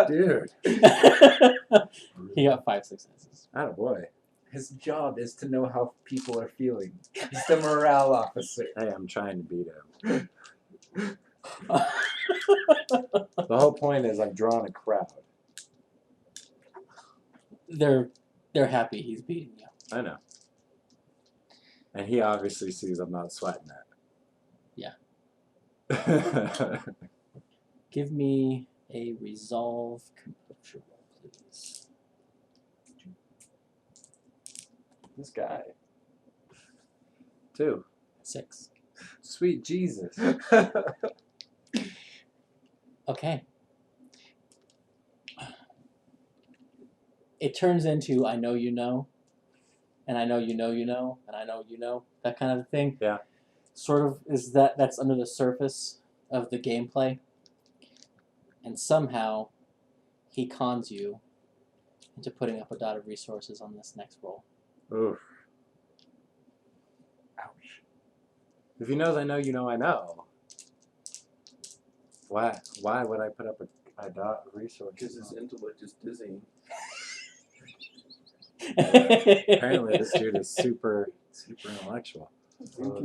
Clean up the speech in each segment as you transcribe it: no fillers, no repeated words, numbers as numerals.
Dude. He got 5 successes. Attaboy. His job is to know how people are feeling. He's the morale officer. Hey, I'm trying to beat him. The whole point is I'm drawing a crowd. They're happy he's beating you. I know. And he obviously sees I'm not sweating Yeah. it. Give me a resolve composure roll, please. This guy. 2. 6. Sweet Jesus. Okay. It turns into I know you know, and I know you know you know, and I know you know, that kind of thing. Yeah. Sort of is that's under the surface of the gameplay. And somehow he cons you into putting up a dot of resources on this next roll. Oof. Ouch. If he knows I know you know I know. Why would I put up a dot of resources? Because his intellect is dizzying. Apparently this dude is super intellectual.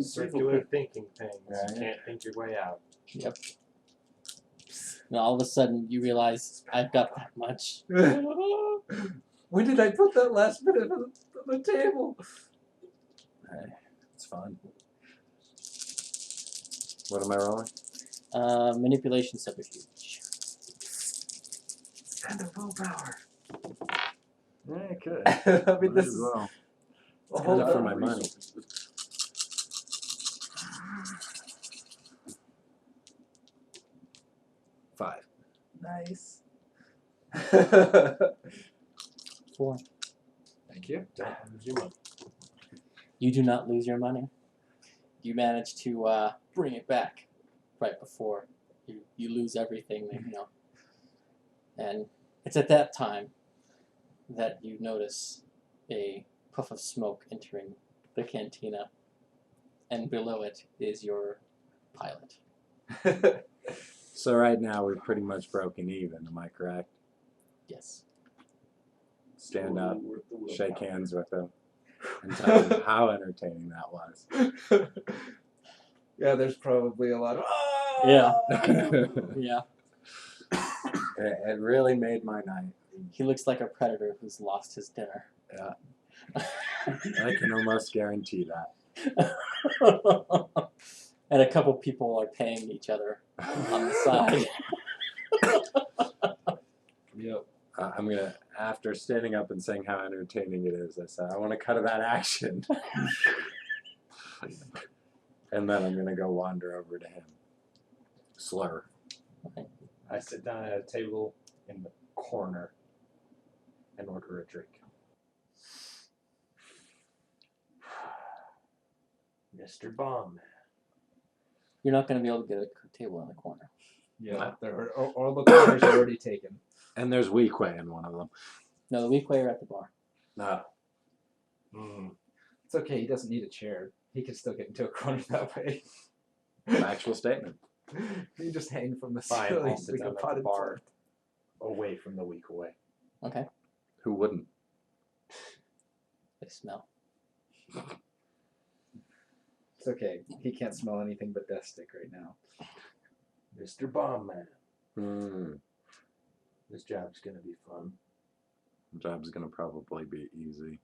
Circular thinking things. Right. You can't think your way out. Yep. And all of a sudden you realize I've got that much. When did I put that last bit on the table? Hey, it's fun. What am I rolling? Manipulation subterfuge. Spend a willpower. Yeah, I could. I mean, Might this as is well. a It's whole good for lot my of money. Resources. 5. Nice. 4. Thank you. Don't lose your money. You do not lose your money. You manage to bring it back right before you lose everything, you know. And it's at that time that you notice a puff of smoke entering the cantina, and below it is your pilot. So right now we're pretty much broken even, am I correct? Yes. Stand up, Worth the willpower. shake hands with him, and tell him how entertaining that was. Yeah, there's probably a lot of. Yeah. it, Yeah. it really made my night. He looks like a predator who's lost his dinner. Yeah. I can almost guarantee that. And a couple people are paying each other on the side. Yep. I'm gonna, after standing up and saying how entertaining it is, I said, I want to cut that action. And then I'm gonna go wander over to him. Slur. I sit down at a table in the corner and order a drink. Mr. Bomb. You're not going to be able to get a table in the corner. Yeah. All the corners are already taken. And there's Weequay in one of them. No, the weak way are at the bar. No. It's okay. He doesn't need a chair. He can still get into a corner that way. Factual statement. He just hang from the Fine, ceiling. I'll sit like a down at the potted bar away from the weak away. Okay. Who wouldn't? They smell. It's okay. He can't smell anything but death stick right now. Mr. Bomb Man. Hmm. This job's gonna be fun. Job's gonna probably be easy.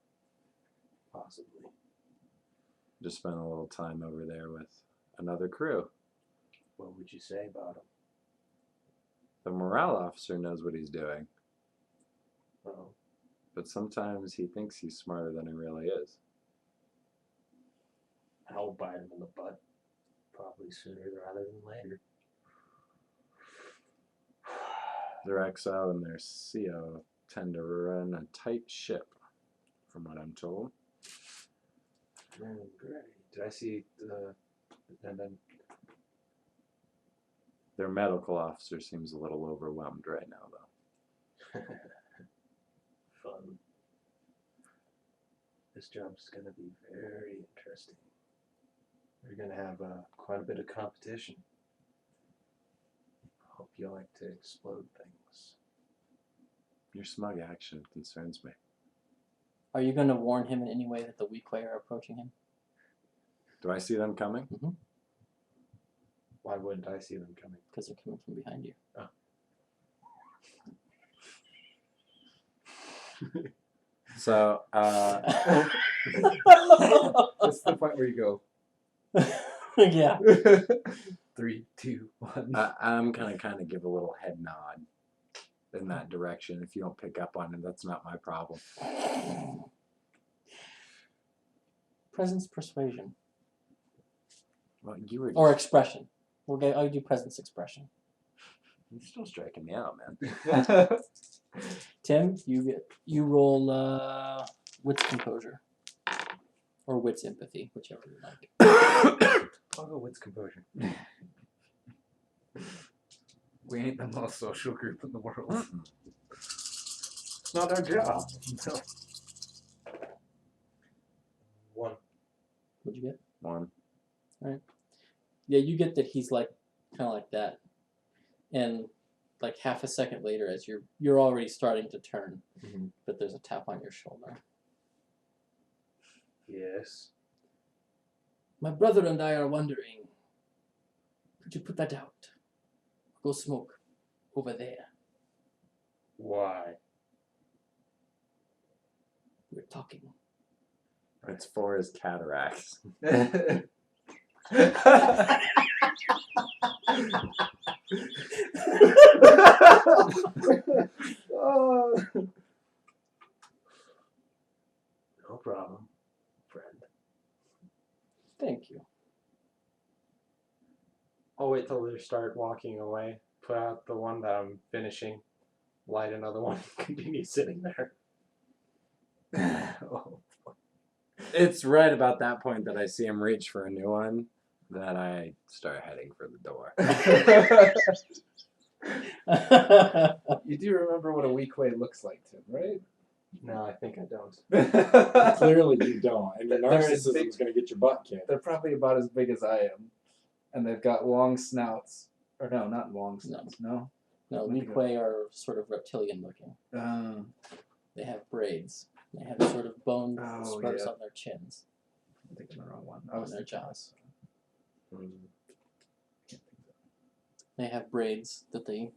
Possibly. Just spent a little time over there with another crew. What would you say about him? The morale officer knows what he's doing, Oh, but sometimes he thinks he's smarter than he really is. I'll bite him in the butt. Probably sooner rather than later. Their XO and their CO tend to run a tight ship, from what I'm told. Great. Did I see the attendant? Their medical officer seems a little overwhelmed right now, though. Fun. This job's going to be very interesting. We're going to have quite a bit of competition. hope you like to explode things. Your smug action concerns me. Are you going to warn him in any way that the Weequay are approaching him? Do I see them coming? Why wouldn't I see them coming? Because they're coming from behind you. So, That's the point where you go Yeah. 3, 2, 1. I'm gonna kind of give a little head nod in that direction. If you don't pick up on it, that's not my problem. Presence, persuasion, Well, you were or expression. I'll do presence, expression. you're still striking me out, man. Tim, you roll wits composure, or wits empathy, whichever you like. I'll go wits composure. We ain't the most social group in the world. It's not our job. No. 1. What'd you get? 1. Yeah, you get that he's like kind of like that, and like half a second later, as you're already starting to turn, but there's a tap on your shoulder. Yes. My brother and I are wondering, could you put that out? Go smoke over there. Why? We're talking. It's for his cataracts. Oh. No problem, friend. Thank you. I'll wait till they start walking away. Put out the one that I'm finishing. Light another one. Continue sitting there. Oh. It's right about that point that I see him reach for a new one that I start heading for the door. You do remember what a Weequay looks like, Tim, right? No, I think I don't. Clearly you don't. And your They're as narcissism big- is going to get your butt kicked. They're probably about as big as I am. And they've got long snouts. Or no, not long snouts. No? No, Let me go. Weequay are sort of reptilian looking. They have braids. They have sort of bone Oh, spurs yeah. on their chins, I'm thinking the wrong one. on their jaws. They have braids that they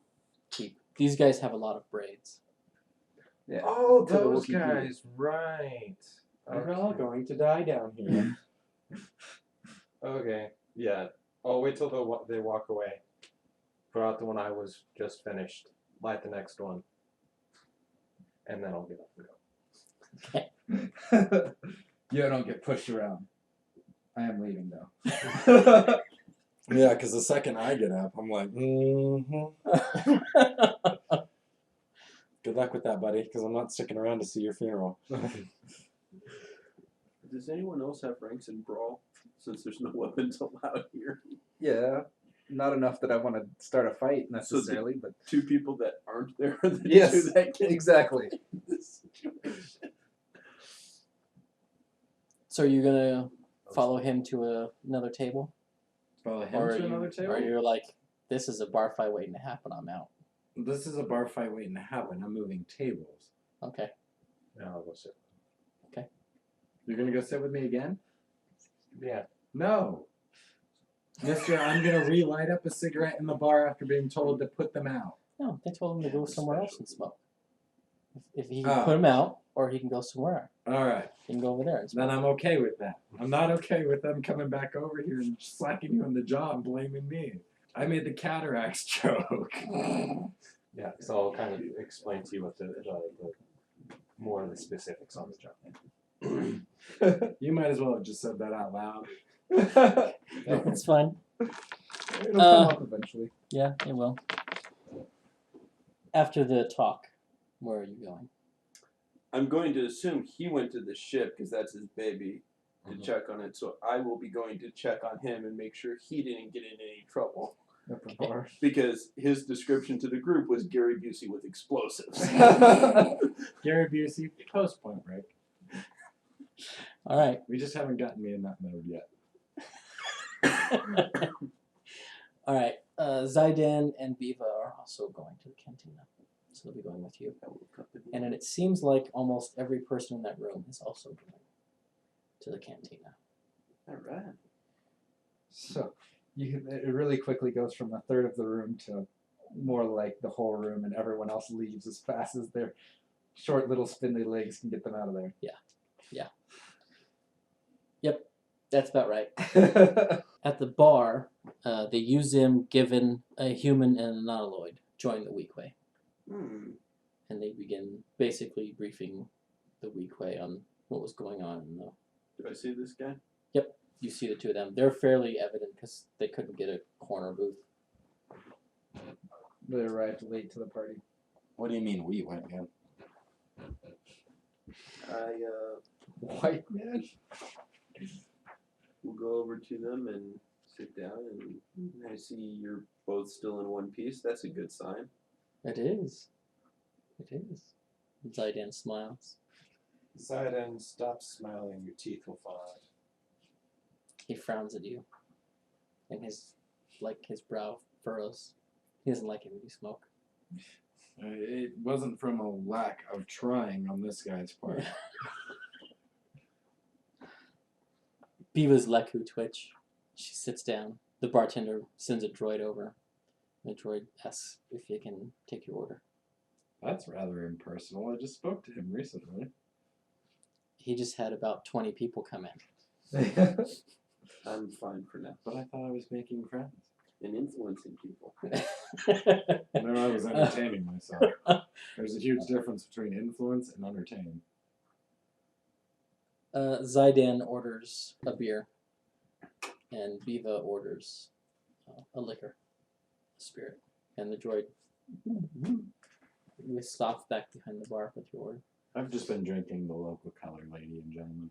keep. These guys have a lot of braids. Yeah. Oh, To the those Wookiee people. guys, right. We're all going to die down here. Okay, yeah. I'll wait till they walk away. Put out the one I was just finished. Light the next one. And then I'll get up and go. You don't get pushed around. I am leaving though. Yeah, because the second I get up, I'm like, good luck with that, buddy, because I'm not sticking around to see your funeral. Does anyone else have ranks in Brawl? Since there's no weapons allowed here. Yeah. Not enough that I want to start a fight necessarily, but 2 people that aren't there are the Yes, 2 that can exactly. in this situation. So are you gonna follow him to another table, Follow him or to another table? or you're like, this is a bar fight waiting to happen. I'm out. This is a bar fight waiting to happen. I'm moving tables. Okay. Now I'll go sit. You're going to go sit with me again? Yeah. No. Mister, I'm going to relight up a cigarette in the bar after being told to put them out. No, they told him to go somewhere else and smoke. If he can Oh. put them out, or he can go somewhere. All right. He can go over there and smoke. Then I'm okay with that. I'm not okay with them coming back over here and slacking you in the jaw and blaming me. I made the cataracts joke. Yeah, so I'll kind of explain to you what the more of the specifics on the job. You might as well have just said that out loud. It's fine. It'll come up eventually. Yeah, it will. After the talk, where are you going? I'm going to assume he went to the ship because that's his baby to Mhm. check on it. So I will be going to check on him and make sure he didn't get in any trouble. At the bar. Because his description to the group was Gary Busey with explosives. Gary Busey, post Point Break. All right. We just haven't gotten me in that mode yet. All right. Zaidan and Viva are also going to the cantina, so they'll be going with you. And then it seems like almost every person in that room is also going to the cantina. All right. So it really quickly goes from a third of the room to more like the whole room, and everyone else leaves as fast as their short little spindly legs can get them out of there. Yep, that's about right. At the bar, the Yuzim, Given, a human, and a Nautiloid join the Weequay, and they begin basically briefing the Weequay on what was going on in the. Do I see this guy? You see the two of them. They're fairly evident because they couldn't get a corner booth. They arrived late to the party. What do you mean we went again? I White man? will go over to them and sit down, and I see you're both still in one piece. That's a good sign. It is. It is. Zaidan smiles. Zidane, stop smiling. Your teeth will fall out. He frowns at you, and his brow furrows. He doesn't like it when you smoke. It wasn't from a lack of trying on this guy's part. Biva's Leku twitch. She sits down. The bartender sends a droid over. The droid asks if he can take your order. That's rather impersonal. I just spoke to him recently. He just had about 20 people come I'm fine for now. But I thought I was making friends. And influencing people. in. No, I was entertaining myself. There's a huge difference between influence and entertaining. Zaidan orders a beer, and Viva orders a liquor, a spirit, and the droid stops back behind the bar with your order. I've just been drinking the local color, lady and gentlemen.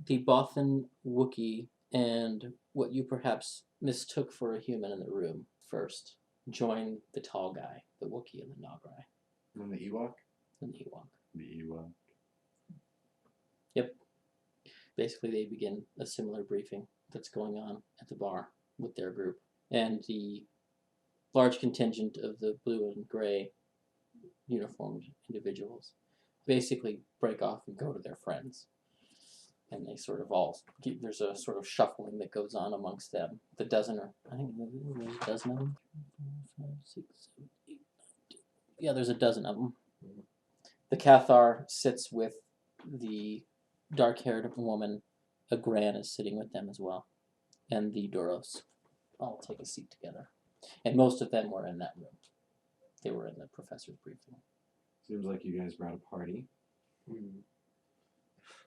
The Bothan Wookiee and what you perhaps mistook for a human in the room first join the tall guy, the Wookiee and the Nograi, And the Ewok? and the Ewok. The Ewok. Basically, they begin a similar briefing that's going on at the bar with their group. And the large contingent of the blue and gray uniformed individuals basically break off and go to their friends. And they sort of all, there's a sort of shuffling that goes on amongst them. The dozen, or I think there's a dozen of them. 4, 5, 6, 7, 8, 9, 10. Yeah, there's a dozen of them. The Cathar sits with the dark-haired woman. A Gran is sitting with them as well. And the Duros all take a seat together. And most of them were in that room. They were in the professor's briefing. Seems like you guys brought a party. I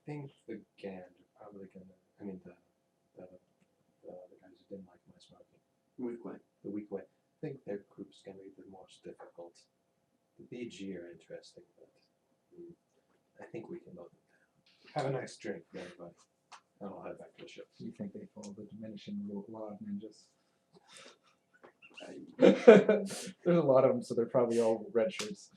think the Gand are probably gonna. I mean the guys who didn't like my smoking. The weak way. I think their group's gonna be the most difficult. The BG are interesting, but I think we can load them down. Have a nice drink, everybody. And I'll head back to the ship. You think they follow the diminishing law of ninjas? There's a lot of them, so they're probably all red shirts.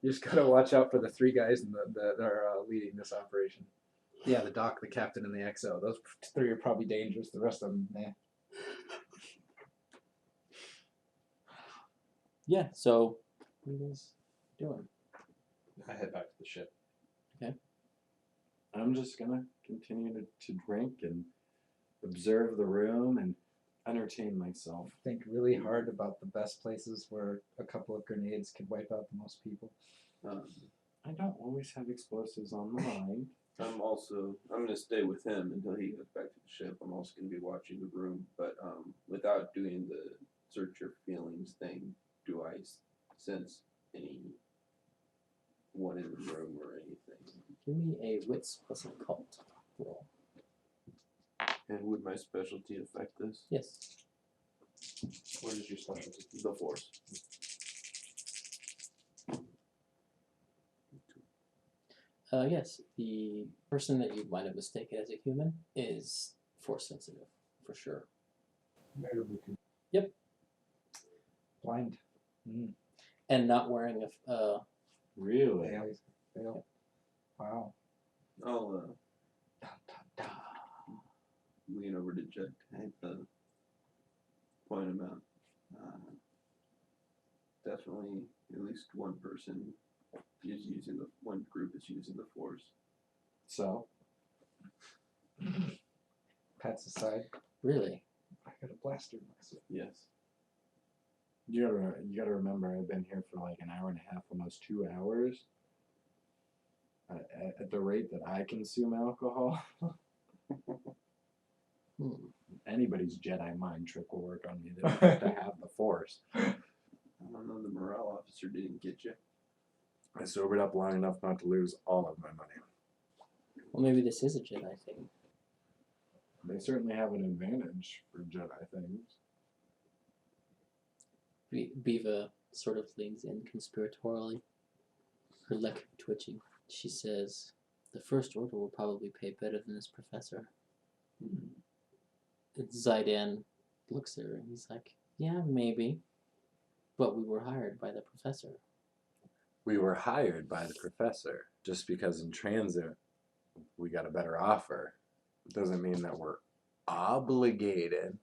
You just gotta watch out for the three guys that are leading this operation. Yeah, the doc, the captain, and the XO. Those three are probably dangerous. The rest of them, nah. Yeah, so what are you guys doing? I head back to the ship. I'm just gonna continue to drink and observe the room and entertain myself. Think really hard about the best places where a couple of grenades could wipe out the most people. I don't always have explosives on the mind. I'm gonna stay with him until he gets back to the ship. I'm also gonna be watching the room, but without doing the search your feelings thing, do I sense any one in the room or anything? Give me a wits plus occult roll. And would my specialty affect this? Yes. What is your specialty? The Force. Yes, the person that you might have mistaken as a human is force sensitive, for sure. Blind. And not wearing a Really? Fail. Wow. I'll lean over to Jed to point him out. Definitely, at least one person is using one group is using the Force. So, Pats aside. Really? I got a blaster myself. Yes. you gotta remember, I've been here for like an hour and a half, almost 2 hours. At the rate that I consume alcohol, Hmm. anybody's Jedi mind trick will work on me. They don't have to have the Force. I don't know. The morale officer didn't get you. I sobered up long enough not to lose all of my money. Well, maybe this is a Jedi thing. They certainly have an advantage for Jedi things. Biva sort of leans in conspiratorially, her lip twitching. She says, "The First Order will probably pay better than this professor." Zaidan looks at her and he's like, "Yeah, maybe. But we were hired by the professor." We were hired by the professor. Just because in transit we got a better offer doesn't mean that we're obligated.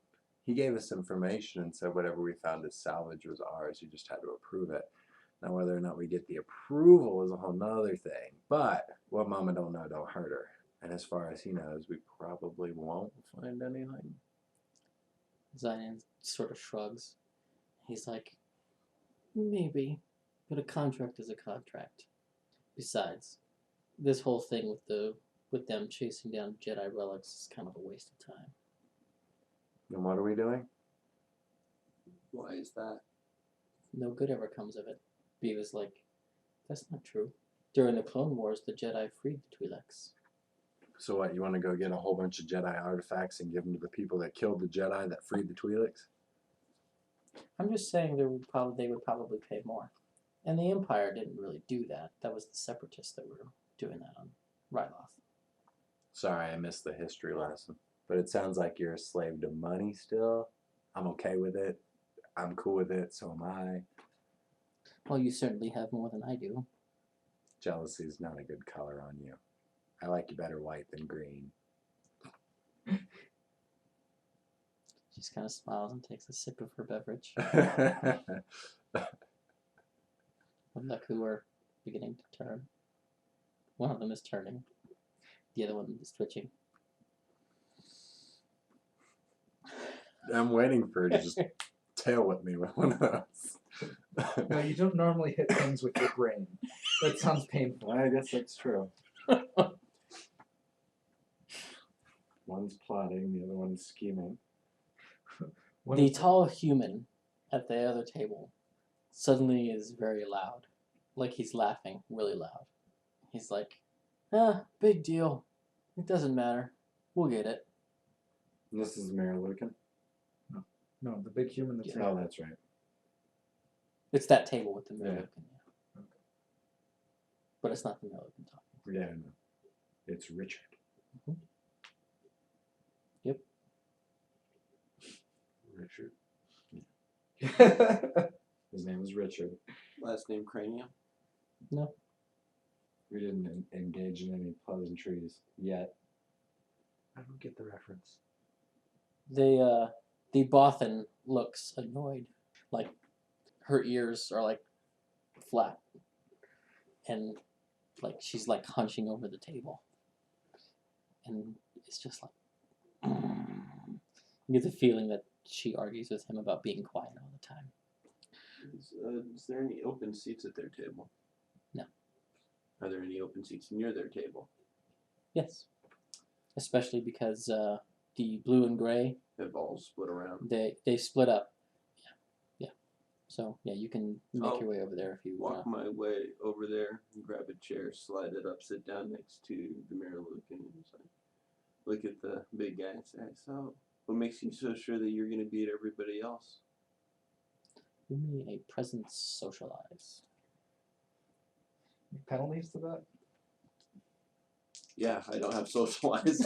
He gave us information and said whatever we found as salvage was ours. You just had to approve it. Now whether or not we get the approval is a whole nother thing. But what Mama don't know don't hurt her. And as far as he knows, we probably won't find anything. Zaidan sort of shrugs. He's like, "Maybe, but a contract is a contract. Besides, this whole thing with them chasing down Jedi relics is kind of a waste of time." And what are we doing? Why is that? No good ever comes of it. Biva's like, "That's not true. During the Clone Wars, the Jedi freed the Twi'leks." So what, you want to go get a whole bunch of Jedi artifacts and give them to the people that killed the Jedi that freed the Twi'leks? I'm just saying they would probably pay more. And the Empire didn't really do that. That was the Separatists that were doing that on Ryloth. Sorry, I missed the history lesson. But it sounds like you're a slave to money still. I'm okay with it. I'm cool with it, so am I. Well, you certainly have more than I do. Jealousy is not a good color on you. I like you better white than green. She just kind of smiles and takes a sip of her beverage. Look who are beginning to turn. One of them is turning. The other one is twitching. I'm waiting for her to just tail whip me with one of those. No, you don't normally hit things with your brain. That sounds painful. I guess that's true. One's plotting, the other one's scheming. One The of- tall human at the other table suddenly is very loud. Like he's laughing really loud. He's like, big deal. It doesn't matter. We'll get it. And this is Mayor Lucan. No, the big human that's Oh, that's right. It's that table with the Yeah. Milligan. Yeah. Okay. But it's not the Milligan talking. Yeah, no. It's Richard. Yep. Richard. His name is Richard. Last name Cranium. No. We didn't engage in any pleasantries yet. I don't get the reference. The Bothan looks annoyed. Like her ears are like flat. And like she's like hunching over the table. And it's just like you get the feeling that she argues with him about being quiet all the time. Is there any open seats at their table? No. Are there any open seats near their table? Yes. Especially because the blue and gray, Have all split around. they split up. Yeah. So yeah, you can make Oh. your way over there if you Walk want. my way over there, and grab a chair, slide it up, sit down next to the Mayor Lucan, and just like, look at the big guy and say, "So, what makes you so sure that you're going to beat everybody else?" Give me a presence socialize. Penalties to that? Yeah, I don't have socialized.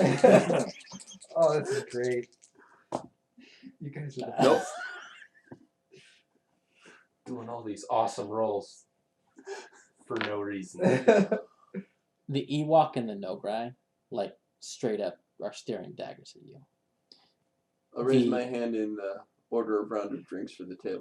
Oh, this is great. You guys are the Nope. best. Doing all these awesome rolls for no reason. The Ewok and the Nograi, like straight up, are staring daggers at you. I'll raise The- my hand in order of round of drinks for the table.